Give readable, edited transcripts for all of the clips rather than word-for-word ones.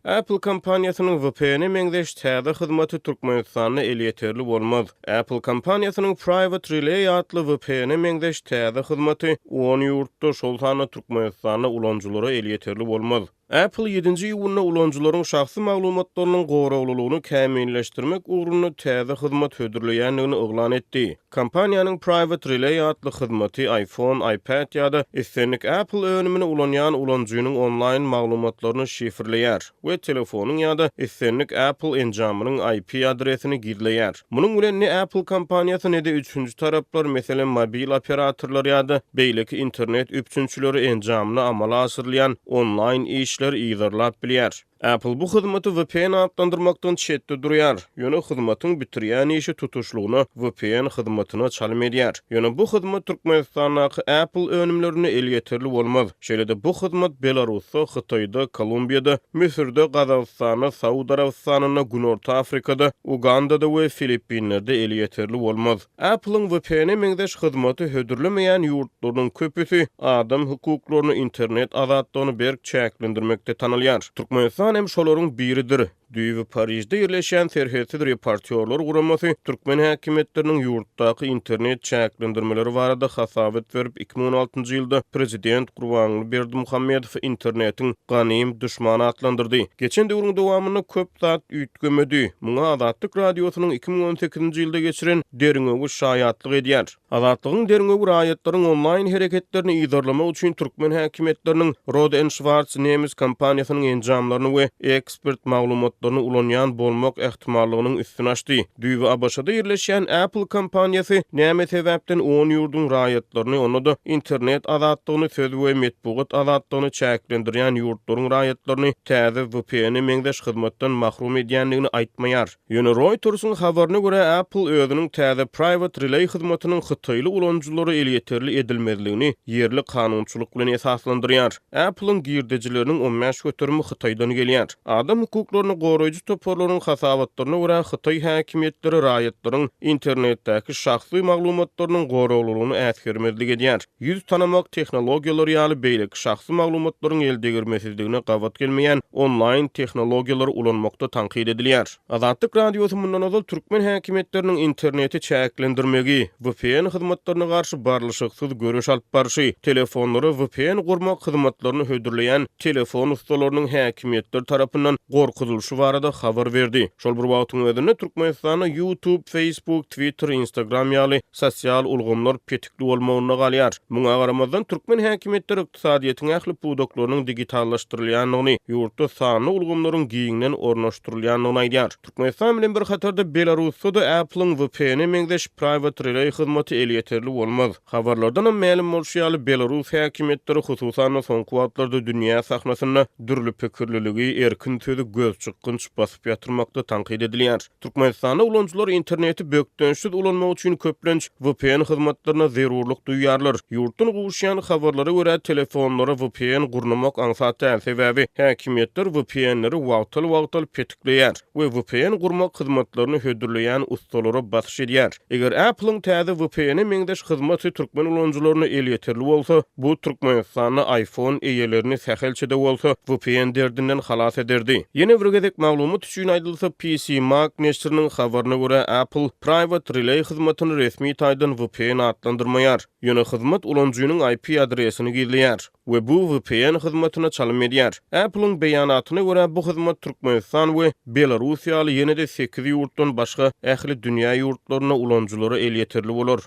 Apple kampaniýasynyň VPN meňzeş täze hyzmaty Türkmenistanda el ýeterli bolmaz. Apple kampaniýasynyň Private Relay adly VPN meňzeş täze hyzmaty 10 ýurtda şol sany Türkmenistana ulanjylara el ýeterli bolmaz. Apple 7-nji ýylyna ulanjylaryň şahsy maglumatlarynyň gowraglylygyny käminleşdirmek ugrunda täze hyzmat hödürleýänligini oglan etdi. Kampaniýanyň Private Relay adly hyzmaty iPhone, iPad ýa-da islenlik Apple önümine ulanýan ulanjynyň online maglumatlaryny şifrleýär we telefonyň ýa-da islenlik Apple enjamynyň IP adresini gizleýär. Munyň bilen ne Apple kampaniýasy ne de üçüncü taraplar, meselen mobil operatorlar ýa-da beýleki internet üpçünçüleri enjamyny amala asyrlayan online işler ýygyrlap bilýär. Apple bu hyzmaty VPN adlandyrmakdan çetde durýar. Ýöne hyzmatyň bitirýän işi tutuşlugyny VPN hyzmatyna çalym edýär. Ýöne bu hyzmat Türkmenistanyň Apple önümlerini el ýeterli bolmaz. Şeýle-de bu hyzmat Belarusda, Hytaýda, Kolumbiýada, Misirde, Gazagystanda, Saudy Arabistanyna, Günorta Afrikada, Ugandada we Filippinlerde el ýeterli bolmaz. Apple'yň VPN meňzeş hyzmaty hödürlemeýän ýurtlarynyň köpüsi adam hukuklaryny internet azatlygyny berk çäklendirmekde tanylýar. Türkmenistan hem şolaryň biridir. Düýbi Parijde ýerleşen Serhetiz reportýorlar guramasy türkmen häkimetleriniň ýurtdaky internet çäklendirmeleri barada hasabet berip 2016-njy ýylda prezident Gurbanguly Berdimuhammedow internetiň ganym düşmany atlandyrdy. Geçen döwrüň dowamyny köp zat üýtgemedi. Muňa Azatlyk radiosynyň 2018-nji ýylda geçiren deriňöwü şaýatlyk edýär. Azatlygyň deriňöwü raýatlaryň online hereketlerini ýygyrlamak üçin türkmen häkimetleriniň Rohde & Schwarz nemis kampaniýasynyň enjamlaryny we ekspert maglumat ulanyan bolmak ehtimallygynyň üstüne açdy. Düýbi Abaşada ýerleşen Apple kampaniýasy näme sebäpden 10 ýurdun raýatlaryny, onda internet azatlygyny söz we metbuat azatlygyny çäklendirýän ýurtlaryň raýatlaryny täze VPN meňzeş hyzmatdan mahrum edýänligini aýtmaýar. Ýöne Reuters'yň habaryna görä Apple özüniň täze Private Relay hyzmatynyň Hytaýly ulanjylary el ýeterli edilmezligini yerli kanunçylyk bilen esaslandyrýar. Apple'yň girdijileriniň 15 götürmi Hytaýdan gelýär. Adam hukuklaryny goraýjy toparlaryň hasabatlaryna görä Hytaý häkimetleri raýatlaryň internetdäki şahsy maglumatlarynyň goraglylygyny äsgermezlik edýär. Ýüz tanamak tehnologiýalary ýaly beýleki şahsy maglumatlaryň elde girmesizligine gawat gelmeýän online tehnologiýalary ulanmakda tanqid edilýär. Azatlyk radiosy mundan azal türkmen häkimetleriniň interneti çäklendirmegi, VPN hyzmatlaryna garşy barlyşyksyz görüş alyp barşy, telefonlary VPN gurmak hyzmatlaryny hödürleýän telefon ustalarynyň häkimetler tarapyndan gorkuzulşy barada habar berdi. Şol bir wagtyň özünde Türkmenistana YouTube, Facebook, Twitter, Instagram ýaly sosial ulgamlar petikli bolmagyna galýar. Muňa garamazdan türkmen häkimetleri ykdysadyýetyň ähli pudoklarynyň digitallaşdyrylýanlygyny, ýurtda sanly ulgamlaryň giňinden ornaşdyrylýanlygyny aýdýar. Türkmenistan bilen bir hatarda Belarusda da Apple'yň VPN meňzeş Private Relay hyzmaty el ýeterli bolmaz. Habarlardan ma'lum bolýar, Belarus häkimetleri hususan soňky wagtlarda dünýä sahnasyna dürli pikirliligi, erkin sözi göz çykynç basyp ýatyrmakda tanqid edilýär. Türkmenistanda ulanjylar interneti bökdensiz ulanmak üçin köplenç VPN hyzmatlaryna zerurlyk duýýarlar. Ýurtdan gowuşýan habarlara görä telefonlara VPN gurnamak aňsat sebäbi häkimetler VPN'leri wagtal petikleýär we VPN gurmak hyzmatlaryny hödürleýän ustalara basyş edýär. Eger Apple'yň täze VPN meňzeş hyzmaty türkmen ulanjylaryna el ýeterli bolsa, bu Türkmenistanyň iPhone eýelerini sähelçede bolsa VPN derdinden halas ederdi. Ýene bir gezek maglumat üçin aýdylsa, PC Mag neşriniň habaryna görä Apple Private Relay hyzmatyny resmi taýdan VPN adlandyrmaýar. Ýöne hyzmat ulanjynyň IP adresini gizleýär we bu VPN hyzmatyna çalym edýär. Apple'yň beýanatyna görä bu hyzmat Türkmenistan we Belarus ýaly ýene de 8 ýurtdan başga ähli dünýä ýurtlaryna ulanjylary el ýeterli bolar.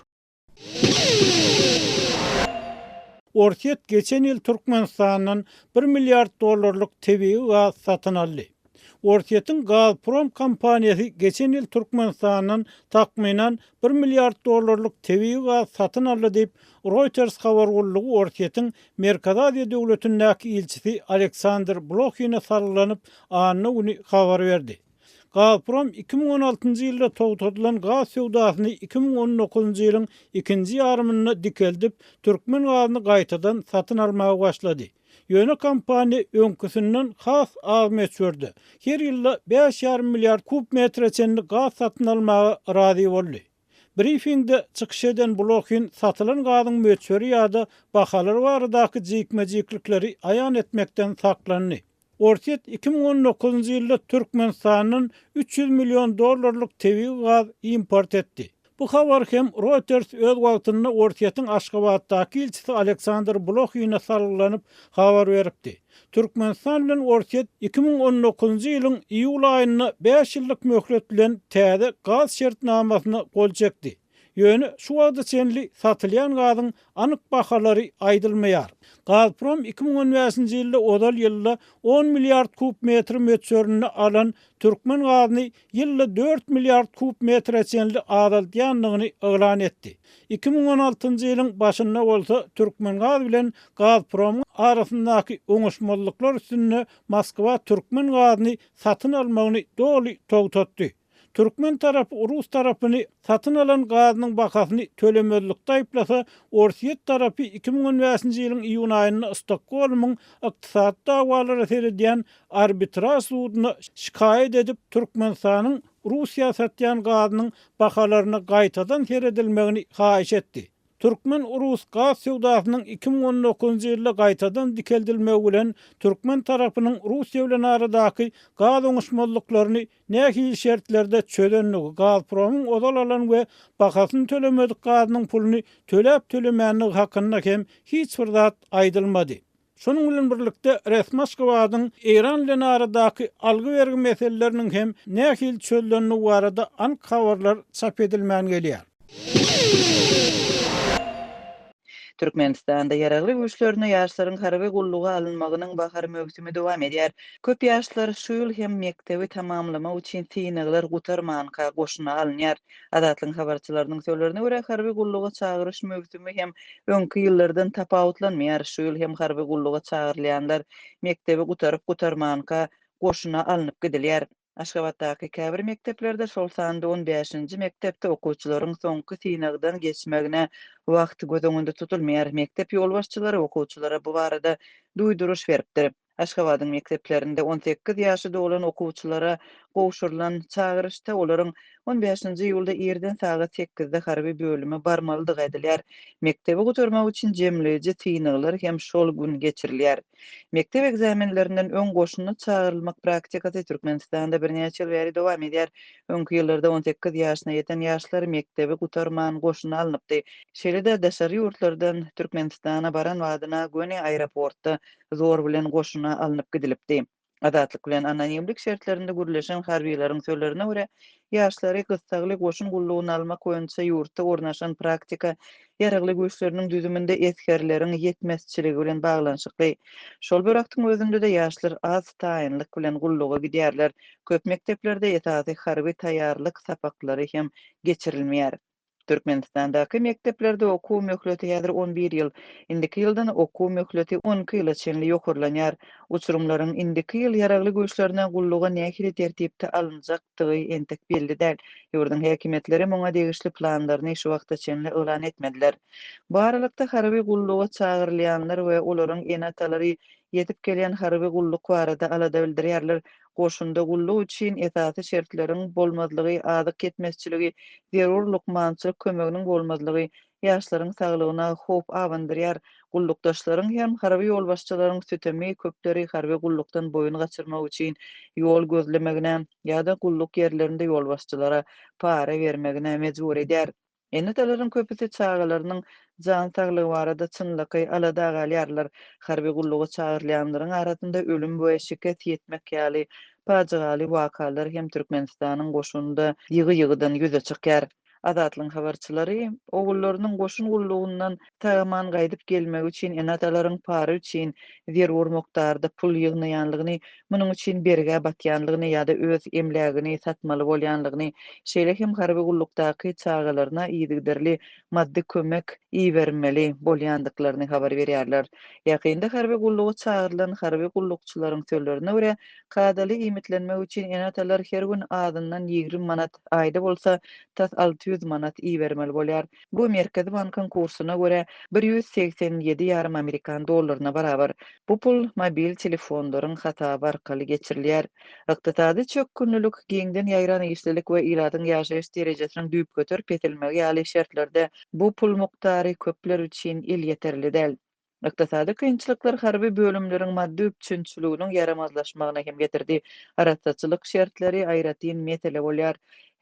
Orkiet geçen yıl Türkmenistan'dan $1 milyar tebii gaz satın aldı. Orkiet'in Gazprom kampaniyası geçen yıl Türkmenistan'dan takminan $1 milyar tebii gaz satın aldı deyip Reuters habar gulluğu Orkiet'in Merkez Asya döwletindäki ilçisi Alexander Blokhin'e sarılanıp anına uni habar verdi. Gazprom 2016-njy ýylda togtadylan gaz sowdasyny 2019-njy ýylyň ikinji ýarymyna dikeldip türkmen gazyny gaýtadan satyn almagy başlady. Ýöne kampaniýa öňküsinden has azmet sürdü. Her ýylda 5,5 milyar kub metreçenlik gaz satyn almagy razy boldy. Briefingde çykyş eden Blokhin satylan gazyň möçberi ýa-da bahalary baradaky jykmejiklikleri aýan etmekden saklandy. Ortiýet 2019-njy ýylda Türkmenistanyň 300 milyon dollarlyk tebii gaz import etdi. Bu habar hem Reuters öz wagtynda Ortiýetyň Aşgabatdaky ilçisi Aleksandr Blokhyna sarylanyp habar beripdi. Türkmenistan bilen Ortiýet 2019-njy ýylyň iýul aýyna 5 ýyllyk möhlet bilen täze gaz şertnamasyna gol çekdi. Ýöne şu wagtda çenli satylýan gazyň anyk bahalary aýdylmaýar. Gazprom 2015-nji ýylda odal ýylda 10 milliard kub metr möçörünü alan Türkmen gazyny ýylda 4 milliard kub metre çenli azaltýanlygyny elan etdi. 2016-njy ýylyň başynda bolsa Türkmen gaz bilen Gazprom arasyndaky oňuşmazlyklar üstünde Moskwa Türkmen gazyny satyn almagyny doly togtatdy. Türkmen tarapy Rus tarapyny satyn alan gazynyň bakasyny tölemezlikde aýplasa, Ortiýet tarapy 2015-nji ýylyň iýun aýynda Stokholmyň ykdysat dawalary seredýän arbitraj sudyna şikayet edip Türkmenistanyň Russiýa satýan gazynyň bakalaryna gaýtadan seredilmegini haýyş etdi. Türkmen Rus gaz sewdasynyň 2019-njy ýylda gaýtadan dikeldilmegi bilen Türkmen tarapynyň Russiýa bilen aradaky gaz oňuşmazlyklaryny nähili şertlerde çözenligi, Gazpromyň odal alan we bakasyny tölemedik gazynyň puluny tölemänligi hakynda hem hiç bir zat aýdylmady. Şonuň bilen birlikde resmi Moskwadyň Iran bilen aradaky algy bergi meseleleriniň hem nähili çözenligi barada anyk habarlar çap edilmän gelýär. Türkmenistanda yaragly güýçlerine ýaşlaryň harby gullugy alynmagynyň bahar mögsümi dowam edýär. Köp ýaşlar şu ýyl hem mektebi tamamlamak üçin synaglar gutarmanka goşuna alynýar. Adatlyň habarçylarynyň sözlerine görä harby gullugy çagyryş mögsümi hem öňki ýyllardan tapawutlanmaýar. Şu ýyl hem harby gullugy çagyrylýanlar mektebi gutarmanka goşuna alynıp gidilýär. Aşgabatdaky käbir mekteplerde şol sanda 15-nji mektepde okuwçylaryň soňky synagdan geçmegine wagt göz öňünde tutulmaýar. Mektep ýolbaşçylary okuwçylara bu barada duýduruş beripdir. Aşgabatyň mekteplerinde 18 ýaşyda olan okuwçylara gowşurylan çagyryşda olaryň 15-nji ýylda erden saat 8-de harby bölüme barmalydyk edilýär. Mektebi gutarmak üçin jemleýici synaglar hem şol gün geçirilýär. Mektep egzamenlerinden öň goşuny çagyrylmak praktikasy Türkmenistanda birnäçe ýyl beri dowam edýär. Öňki ýyllarda 18 ýaşyna ýeten ýaşlar mektebi gutarman goşuna alınıpdy. Şeýle-de daşary ýurtlardan Türkmenistana baran wadyna göni aeroportda zor bilen goşuna alınıp gidilipdi. Adatlyk bilen anonimlik şertlerinde gürleşen harbiýlaryň sözlerine görä, ýaşlary gysgaly goşun gullugyny almak boýunça ýurtda ornaşan praktika yaragly güýçleriniň düzüminde etkerleriň ýetmezçiligi bilen baglanşykly. Şol börekdiň özünde de ýaşlar az taýynlyk bilen gulluga gidýärler. Köp mekteplerde ýetaty harby taýýarlyk sapaklary hem geçirilmeýär. Türkmenistandaky mekteplerde okuw möhleti häzir 11 ýyl. Indiki ýyldan okuw möhleti 12 ýyla çenli ýokurlanýar. Uçurumlaryň indiki ýyl yaragly güýçlerine gulluga nähili tertipde alynjakdygy entek belli däl. Ýurdun häkimetleri muňa degişli planlaryny şu wagta çenli elan etmediler. Bu aralykda harby gulluga çagyrylýanlar we olaryň enatalary yetip gelýän harby gulluk barada alada bildirýärler. Goşunda gulluk üçin esasy şertleriň bolmazlygy, azyk ketmezçiligi, zerur lukmançylyk kömeginiň bolmazlygy ýaşlaryň saglygyna hop awandyrýar. Gullukdaşlaryň hem harby ýolbaşçylaryň sütemi köpleri harby gullukdan boyun gaçyrmak üçin ýol gözlemegine ýa-da gulluk ýerlerinde ýolbaşçylara para bermegine mejbur edýär. Enetalaryň köpüsi çağalarynyň jan saglygy barada çynlyky alada galýarlar. Harby gullugy çagyrylýanlaryň arasynda ölüm we şiket ýetmek ýaly pajygaly wakalar hem Türkmenistanyň goşunda ýygy-ýygydan ýüze çykýar. Adatlyň habarçylary ogullarynyň goşun gullugundan taýman gaýdyp gelmegi üçin enatalaryň para üçin zerur mokdarda pul ýygnaýanlygyny, munyň üçin berge batýanlygyny ýa-da öz emlägini satmaly bolýanlygyny, şeýle hem harby gullukdaky çağalaryna ýygyderli maddi kömek iýermeli bolýandyklaryny habar berýärler. Ýakynda harby gullugy çağırılan harby gullukçylaryň sözlerine görä, kadaly iýmitlenmek üçin enatalar her gün azyndan 20 manat, aýda bolsa tas 600 manat iýermeli bolýar. Bu Merkezi Bankyň kursyna görä 187,5 Amerikan dollaryna barabar. Bu pul mobil telefonlaryň hasaby arkaly geçirilýär. Ykdysady çökünlük, giňden ýaýran işlelik we iradyň ýaşaýyş derejesiniň düýp göterip etilmegi ýaly şertlerde bu pul muktary köpler üçin il ýeterli däl. Ykdysady kynçylyklar harby bölümleriň maddi üçinçiliginiň yaramazlaşmagyna hem getirdi. Araççylyk şertleri aýratyn mesele bolýar.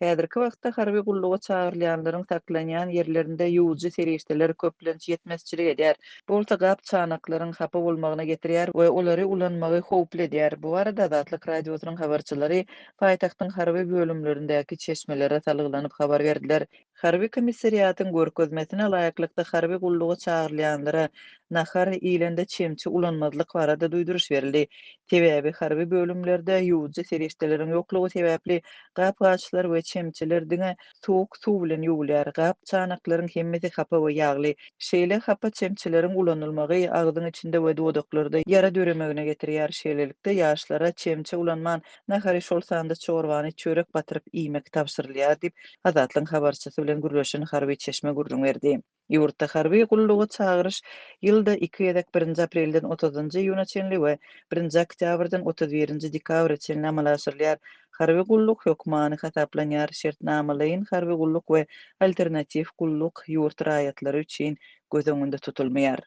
Häzirki wagtda harby gulluga çagyrylýanlaryň saklanýan yerlerinde ýuwjy serişdeler köplenç ýetmezçilik edýär. Bu bolsa gap çanaklaryň hapa bolmagyna getirýär we olary ulanmagy howply edýär. Bu arada Azatlyk radiosynyň habarçylary paýtagtyň harby bölümlerindäki çeşmelere salyglanyp habar berdiler. Harby komissariýatyň görkezmesine laýyklykda harby gulluga çagyrylýanlara nahar ilende çemçi ulanmazlyk barada duýduruş berildi. Sebäbi harby bölümlerde ýuwjy serişdeleriň ýoklugy sebäpli gapgaçlar we çemçiler diňe soğuk suw bilen ýuwulýar. Gap çanaklaryň hemmesi hapa we ýagly. Şeýle hapa çemçileriň ulanylmagy agzyň içinde we dodaklarda ýara döremegine getirýär. Şeýlelikde ýaşlara çemçi ulanman nahary şol sanda çorwany çörek batyryp iýmek tapşyrylýar diýip Azatlyň habarçysy bilen gürleşen harby çeşme gurrun berdi. Ýurtda harby gulluga çagyryş ýylda 2 ýedek 1 aprelden 30 ýylyna çenli we 1 oktýabrdan 31 dekabra çenli amal aşyrylýar. Harby gulluk hökmany hasaplanýar şertnamalaryň harby gulluk we alternativ gulluk ýurt raýatlary üçin göz öňünde tutulmaýar.